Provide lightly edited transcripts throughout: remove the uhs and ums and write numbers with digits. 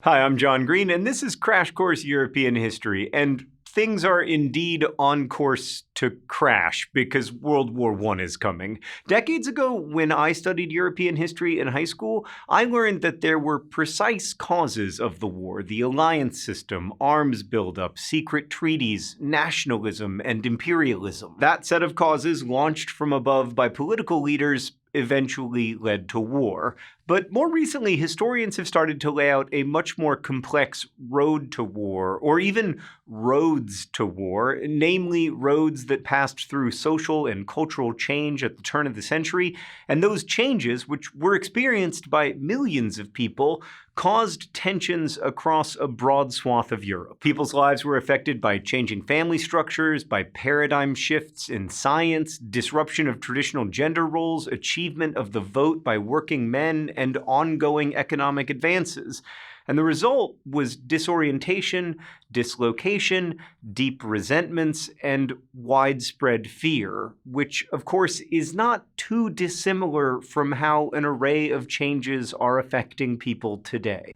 Hi, I'm John Green, and this is Crash Course European History, and things are indeed on course to crash because World War I is coming. Decades ago, when I studied European history in high school, I learned that there were precise causes of the war: the alliance system, arms buildup, secret treaties, nationalism, and imperialism. That set of causes, launched from above by political leaders, eventually led to war. But more recently, historians have started to lay out a much more complex road to war, or even roads to war, namely roads that passed through social and cultural change at the turn of the century, and those changes, which were experienced by millions of people, caused tensions across a broad swath of Europe. People's lives were affected by changing family structures, by paradigm shifts in science, disruption of traditional gender roles, achievement of the vote by working men, and ongoing economic advances. And the result was disorientation, dislocation, deep resentments, and widespread fear, which, of course, is not too dissimilar from how an array of changes are affecting people today.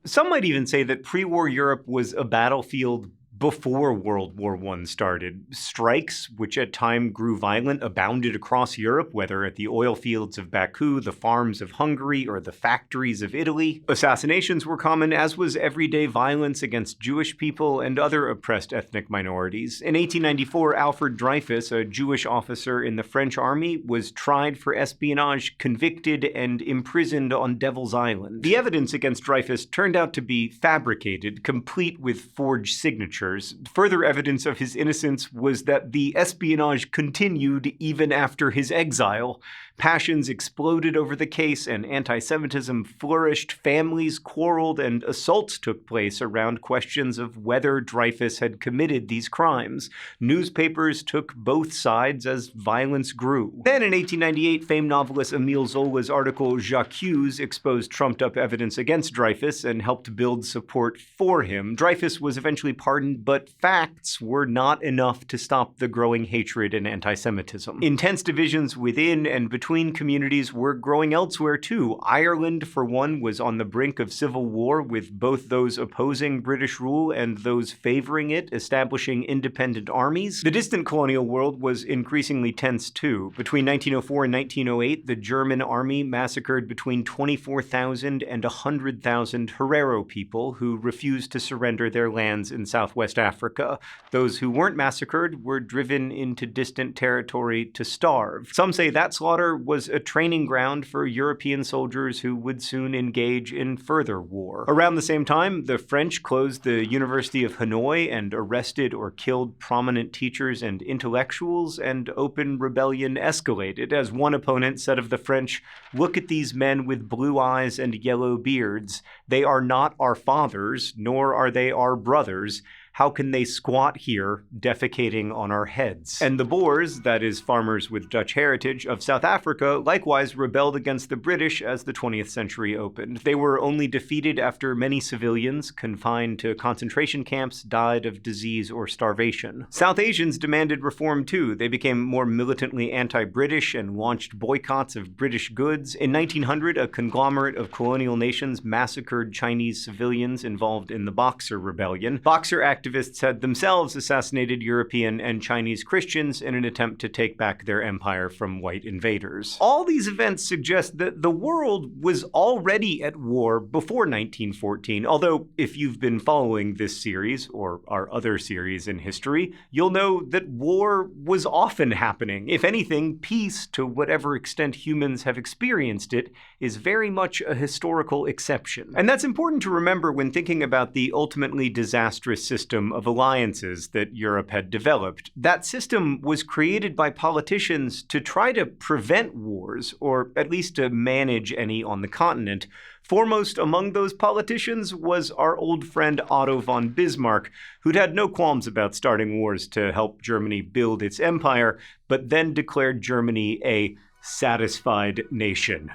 Some might even say that pre-war Europe was a battlefield before World War I started. Strikes, which at times grew violent, abounded across Europe, whether at the oil fields of Baku, the farms of Hungary, or the factories of Italy. Assassinations were common, as was everyday violence against Jewish people and other oppressed ethnic minorities. In 1894, ALFRED Dreyfus, a Jewish officer in the French army, was tried for espionage, convicted, and imprisoned on Devil's Island. The evidence against Dreyfus turned out to be fabricated, complete with forged signatures. Further evidence of his innocence was that the espionage continued even after his exile. Passions exploded over the case, and anti-Semitism flourished. Families quarreled, and assaults took place around questions of whether Dreyfus had committed these crimes. Newspapers took both sides as violence grew. Then in 1898, famed novelist Émile Zola's article J'accuse exposed trumped-up evidence against Dreyfus and helped build support for him. Dreyfus was eventually pardoned, but facts were not enough to stop the growing hatred and anti-Semitism. Intense divisions within and between communities were growing elsewhere too. Ireland, for one, was on the brink of civil war, with both those opposing British rule and those favoring it establishing independent armies. The distant colonial world was increasingly tense too. Between 1904 and 1908, the German army massacred between 24,000 and 100,000 Herero people who refused to surrender their lands in southwest Africa. Those who weren't massacred were driven into distant territory to starve. Some say that slaughter was a training ground for European soldiers who would soon engage in further war. Around the same time, the French closed the University of Hanoi and arrested or killed prominent teachers and intellectuals, and open rebellion escalated as one opponent said of the French, "Look at these men with blue eyes and yellow beards. They are not our fathers, nor are they our brothers. How can they squat here, defecating on our heads?" And the Boers, that is, farmers with Dutch heritage, of South Africa, likewise rebelled against the British as the 20th century opened. They were only defeated after many civilians, confined to concentration camps, died of disease or starvation. South Asians demanded reform too. They became more militantly anti-British and launched boycotts of British goods. In 1900, a conglomerate of colonial nations massacred Chinese civilians involved in the Boxer Rebellion. Boxer activists had themselves assassinated European and Chinese Christians in an attempt to take back their empire from white invaders. All these events suggest that the world was already at war before 1914, although if you've been following this series, or our other series in history, you'll know that war was often happening. If anything, peace, to whatever extent humans have experienced it, is very much a historical exception. And that's important to remember when thinking about the ultimately disastrous system of alliances that Europe had developed. That system was created by politicians to try to prevent wars, or at least to manage any on the continent. Foremost among those politicians was our old friend Otto von Bismarck, who'd had no qualms about starting wars to help Germany build its empire, but then declared Germany a satisfied nation.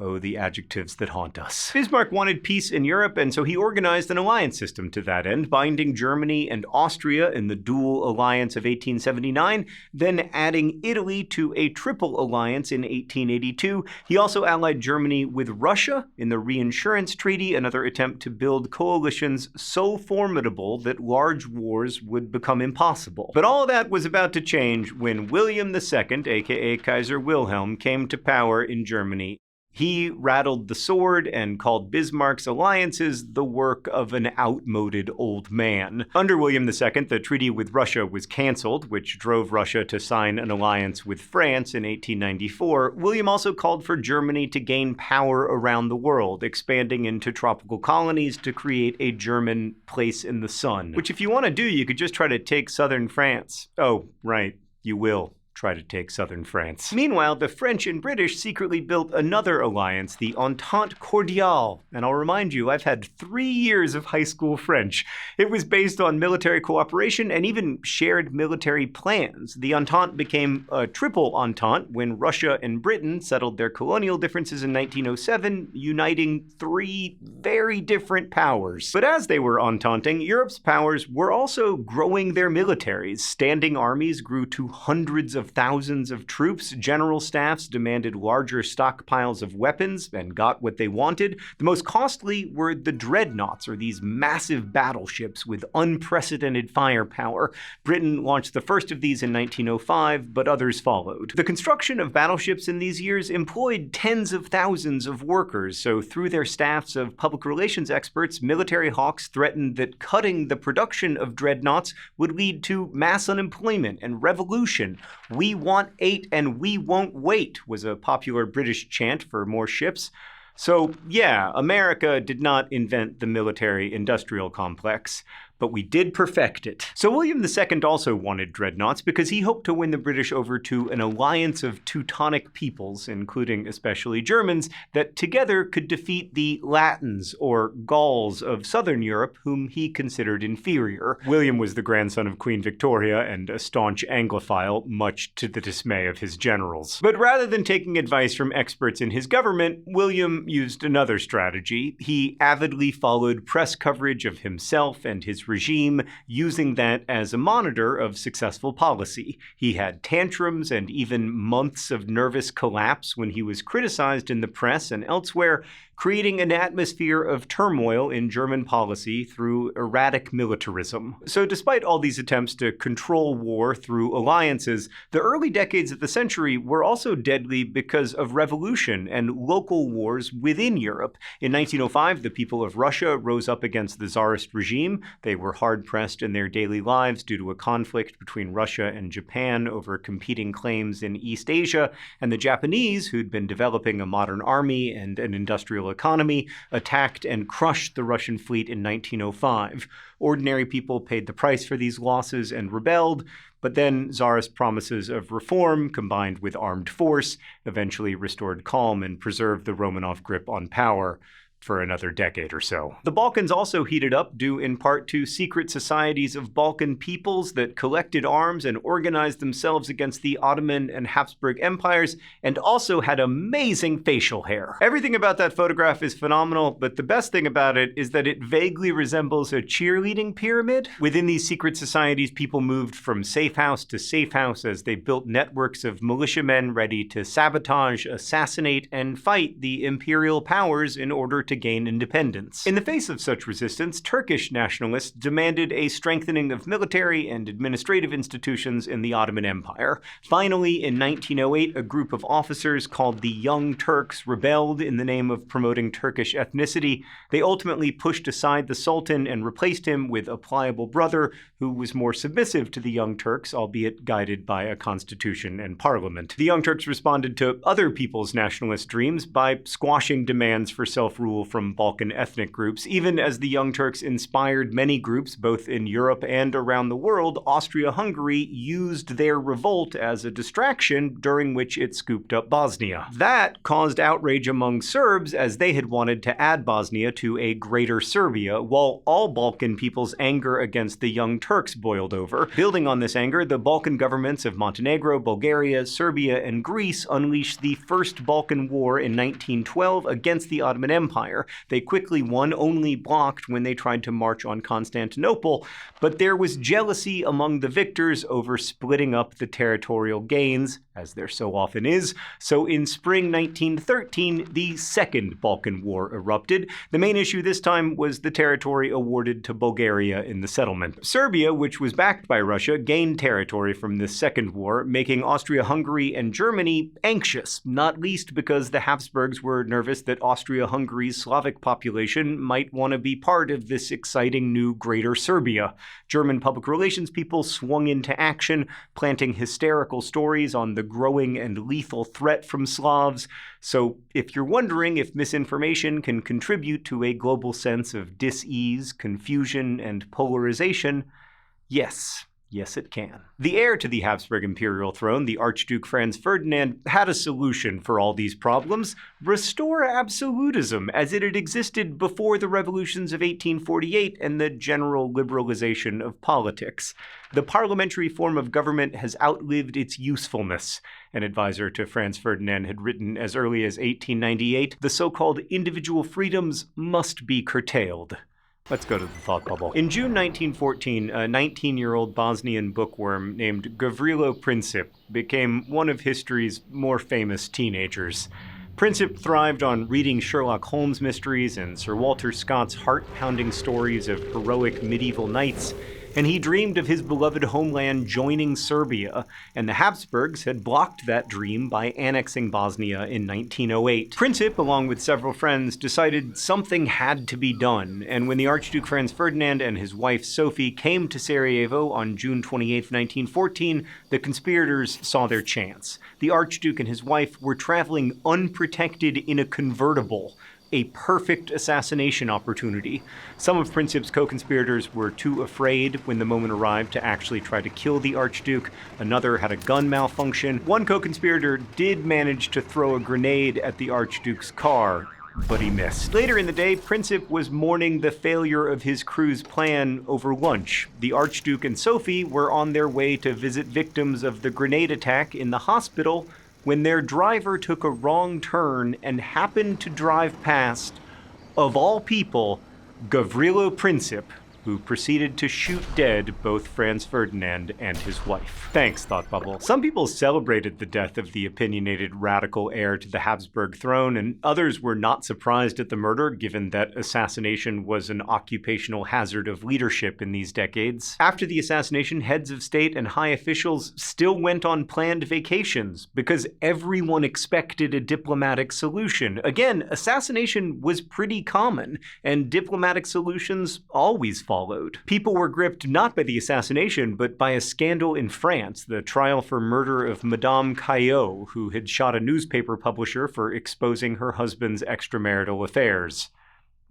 Oh, the adjectives that haunt us. Bismarck wanted peace in Europe, and so he organized an alliance system to that end, binding Germany and Austria in the dual alliance of 1879, then adding Italy to a triple alliance in 1882. He also allied Germany with Russia in the Reinsurance Treaty, another attempt to build coalitions so formidable that large wars would become impossible. But all that was about to change when William II, aka Kaiser Wilhelm, came to power in Germany. He rattled the sword and called Bismarck's alliances the work of an outmoded old man. Under William II, the treaty with Russia was cancelled, which drove Russia to sign an alliance with France in 1894. William also called for Germany to gain power around the world, expanding into tropical colonies to create a German place in the sun. Which, if you want to do, you could just try to take southern France. Oh, right, you will try to take southern France. Meanwhile, the French and British secretly built another alliance, the Entente Cordiale. And I'll remind you, I've had 3 years of high school French. It was based on military cooperation and even shared military plans. The Entente became a triple Entente when Russia and Britain settled their colonial differences in 1907, uniting 3 very different powers. But as they were ententing, Europe's powers were also growing their militaries. Standing armies grew to hundreds of thousands of troops. General staffs demanded larger stockpiles of weapons and got what they wanted. The most costly were the dreadnoughts, or these massive battleships with unprecedented firepower. Britain launched the first of these in 1905, but others followed. The construction of battleships in these years employed tens of thousands of workers, so through their staffs of public relations experts, military hawks threatened that cutting the production of dreadnoughts would lead to mass unemployment and revolution. "We want 8 and we won't wait" was a popular British chant for more ships. So yeah, America did not invent the military-industrial complex, but we did perfect it. So William II also wanted dreadnoughts because he hoped to win the British over to an alliance of Teutonic peoples, including especially Germans, that together could defeat the Latins, or Gauls, of southern Europe, whom he considered inferior. William was the grandson of Queen Victoria and a staunch Anglophile, much to the dismay of his generals. But rather than taking advice from experts in his government, William used another strategy. He avidly followed press coverage of himself and his regime, using that as a monitor of successful policy. He had tantrums and even months of nervous collapse when he was criticized in the press and elsewhere, creating an atmosphere of turmoil in German policy through erratic militarism. So despite all these attempts to control war through alliances, the early decades of the century were also deadly because of revolution and local wars within Europe. In 1905, the people of Russia rose up against the Tsarist regime. They were hard-pressed in their daily lives due to a conflict between Russia and Japan over competing claims in East Asia, and the Japanese, who'd been developing a modern army and an industrial economy, attacked and crushed the Russian fleet in 1905. Ordinary people paid the price for these losses and rebelled, but then Tsarist promises of reform, combined with armed force, eventually restored calm and preserved the Romanov grip on power for another decade or so. The Balkans also heated up due in part to secret societies of Balkan peoples that collected arms and organized themselves against the Ottoman and Habsburg empires, and also had amazing facial hair. Everything about that photograph is phenomenal, but the best thing about it is that it vaguely resembles a cheerleading pyramid. Within these secret societies, people moved from safe house to safe house as they built networks of militiamen ready to sabotage, assassinate, and fight the imperial powers in order to gain independence. In the face of such resistance, Turkish nationalists demanded a strengthening of military and administrative institutions in the Ottoman Empire. Finally, in 1908, a group of officers called the Young Turks rebelled in the name of promoting Turkish ethnicity. They ultimately pushed aside the Sultan and replaced him with a pliable brother who was more submissive to the Young Turks, albeit guided by a constitution and parliament. The Young Turks responded to other people's nationalist dreams by squashing demands for self-rule approval from Balkan ethnic groups. Even as the Young Turks inspired many groups, both in Europe and around the world, Austria-Hungary used their revolt as a distraction, during which it scooped up Bosnia. That caused outrage among Serbs, as they had wanted to add Bosnia to a Greater Serbia, while all Balkan people's anger against the Young Turks boiled over. Building on this anger, the Balkan governments of Montenegro, Bulgaria, Serbia, and Greece unleashed the First Balkan War in 1912 against the Ottoman Empire. They quickly won, only blocked when they tried to march on Constantinople, but there was jealousy among the victors over splitting up the territorial gains, as there so often is. So in spring 1913, the Second Balkan War erupted. The main issue this time was the territory awarded to Bulgaria in the settlement. Serbia, which was backed by Russia, gained territory from this second war, making Austria-Hungary and Germany anxious, not least because the Habsburgs were nervous that Austria-Hungary's Slavic population might want to be part of this exciting new Greater Serbia. German public relations people swung into action, planting hysterical stories on the growing and lethal threat from Slavs. So if you're wondering if misinformation can contribute to a global sense of dis-ease, confusion, and polarization, yes. Yes, it can. The heir to the Habsburg imperial throne, the Archduke Franz Ferdinand, had a solution for all these problems: restore absolutism as it had existed before the revolutions of 1848 and the general liberalization of politics. The parliamentary form of government has outlived its usefulness. An advisor to Franz Ferdinand had written as early as 1898, the so-called individual freedoms must be curtailed. Let's go to the thought bubble. In June 1914, a 19-year-old Bosnian bookworm named GAVRILO Princip became one of history's more famous teenagers. Princip thrived on reading Sherlock Holmes mysteries and Sir Walter Scott's heart-pounding stories of heroic medieval knights, and he dreamed of his beloved homeland joining Serbia, and the Habsburgs had blocked that dream by annexing Bosnia in 1908. Princip, along with several friends, decided something had to be done, and when the Archduke Franz Ferdinand and his wife Sophie came to Sarajevo on June 28, 1914, the conspirators saw their chance. The Archduke and his wife were traveling unprotected in a convertible, a perfect assassination opportunity. Some of Princip's co-conspirators were too afraid when the moment arrived to actually try to kill the Archduke. Another had a gun malfunction. One co-conspirator did manage to throw a grenade at the Archduke's car, but he missed. Later in the day, Princip was mourning the failure of his crew's plan over lunch. The Archduke and Sophie were on their way to visit victims of the grenade attack in the hospital when their driver took a wrong turn and happened to drive past, of all people, GAVRILO Princip, who proceeded to shoot dead both Franz Ferdinand and his wife. Thanks, Thought Bubble. Some people celebrated the death of the opinionated radical heir to the Habsburg throne, and others were not surprised at the murder, given that assassination was an occupational hazard of leadership in these decades. After the assassination, heads of state and high officials still went on planned vacations, because everyone expected a diplomatic solution. Again, assassination was pretty common, and diplomatic solutions always followed. People were gripped not by the assassination, but by a scandal in France, the trial for murder of Madame CAILLAUX, who had shot a newspaper publisher for exposing her husband's extramarital affairs.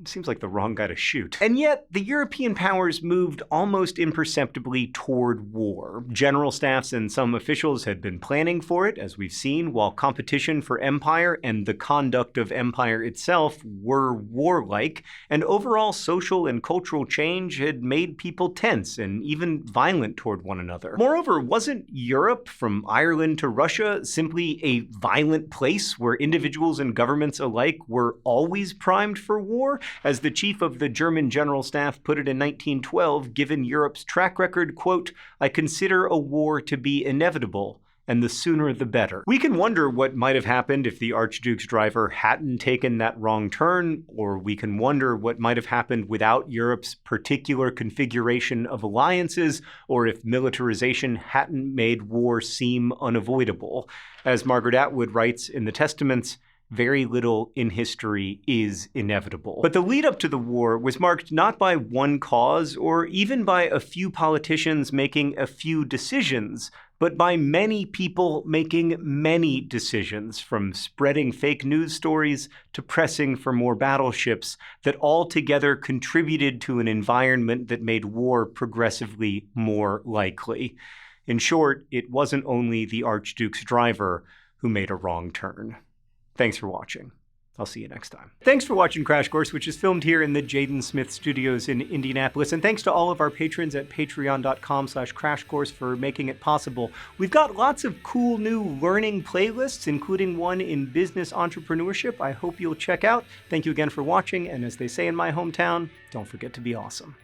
Seems like the wrong guy to shoot. And yet, the European powers moved almost imperceptibly toward war. General staffs and some officials had been planning for it, as we've seen, while competition for empire and the conduct of empire itself were warlike, and overall social and cultural change had made people tense and even violent toward one another. Moreover, wasn't Europe, from Ireland to Russia, simply a violent place where individuals and governments alike were always primed for war? As the chief of the German General Staff put it in 1912, given Europe's track record, quote, "I consider a war to be inevitable, and the sooner the better." We can wonder what might have happened if the Archduke's driver hadn't taken that wrong turn, or we can wonder what might have happened without Europe's particular configuration of alliances, or if militarization hadn't made war seem unavoidable. As Margaret Atwood writes in the Testaments, very little in history is inevitable. But the lead up to the war was marked not by one cause or even by a few politicians making a few decisions, but by many people making many decisions, from spreading fake news stories to pressing for more battleships, that all together contributed to an environment that made war progressively more likely. In short, it wasn't only the Archduke's driver who made a wrong turn. Thanks for watching. I'll see you next time. Thanks for watching Crash Course, which is filmed here in the Jaden Smith Studios in Indianapolis. And thanks to all of our patrons at patreon.com/crashcourse for making it possible. We've got lots of cool new learning playlists, including one in business entrepreneurship I hope you'll check out. Thank you again for watching, and as they say in my hometown, don't forget to be awesome.